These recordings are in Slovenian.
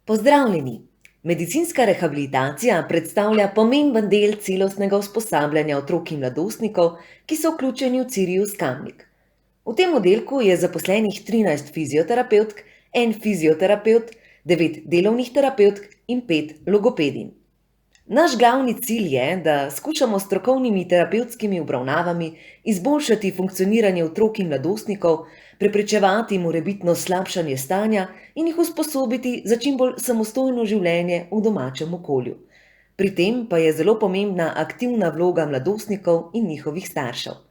Pozdravljeni! Medicinska rehabilitacija predstavlja pomemben del celostnega usposabljanja otrok in mladostnikov, ki so vključeni v Cirius Kamnik. V tem oddelku je zaposlenih 13 fizioterapevtk, en fizioterapevt, 9 delovnih terapevtk in 5 logopedinj. Naš glavni cilj je, da skušamo s strokovnimi terapevtskimi obravnavami izboljšati funkcioniranje otrok in mladostnikov, preprečevati morebitno slabšanje stanja in jih usposobiti za čim bolj samostojno življenje v domačem okolju. Pri tem pa je zelo pomembna aktivna vloga mladostnikov in njihovih staršev.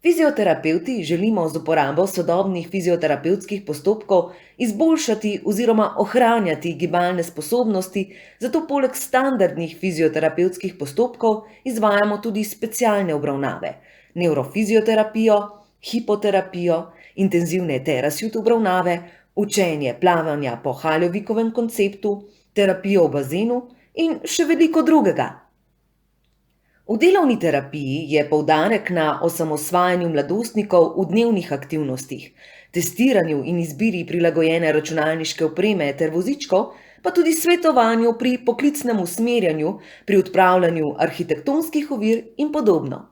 Fizioterapevti želimo z uporabo sodobnih fizioterapevtskih postopkov izboljšati oziroma ohranjati gibalne sposobnosti, zato poleg standardnih fizioterapevtskih postopkov izvajamo tudi specialne obravnave, nevrofizioterapijo, hipoterapijo, intenzivne terasjut obravnave, učenje plavanja po Haljovikovem konceptu, terapijo v bazenu in še veliko drugega. V delovni terapiji je poudarek na osamosvajanju mladostnikov v dnevnih aktivnostih, testiranju in izbiri prilagojene računalniške opreme ter vozičkov, pa tudi svetovanju pri poklicnem usmerjanju, pri odpravljanju arhitektonskih ovir in podobno.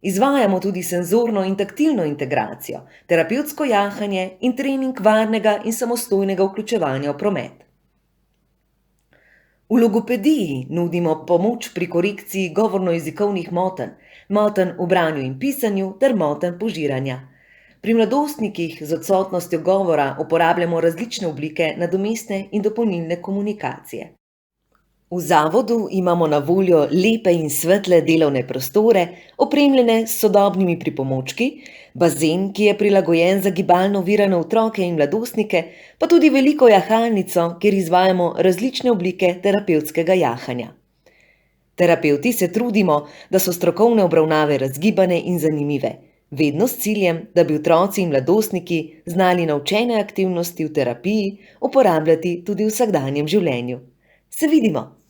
Izvajamo tudi senzorno in taktilno integracijo, terapevtsko jahanje in trening varnega in samostojnega vključevanja v promet. V logopediji nudimo pomoč pri korekciji govorno-jezikovnih motenj, motenj v branju in pisanju ter motenj požiranja. Pri mladostnikih z odsotnostjo govora uporabljamo različne oblike nadomestne in dopolnilne komunikacije. V zavodu imamo na voljo lepe in svetle delovne prostore, opremljene s sodobnimi pripomočki, bazen, ki je prilagojen za gibalno ovirane otroke in mladostnike, pa tudi veliko jahalnico, kjer izvajamo različne oblike terapevtskega jahanja. Terapevti se trudimo, da so strokovne obravnave razgibane in zanimive, vedno s ciljem, da bi otroci in mladostniki znali naučene aktivnosti v terapiji uporabljati tudi v vsakdanjem življenju. Se vidimo!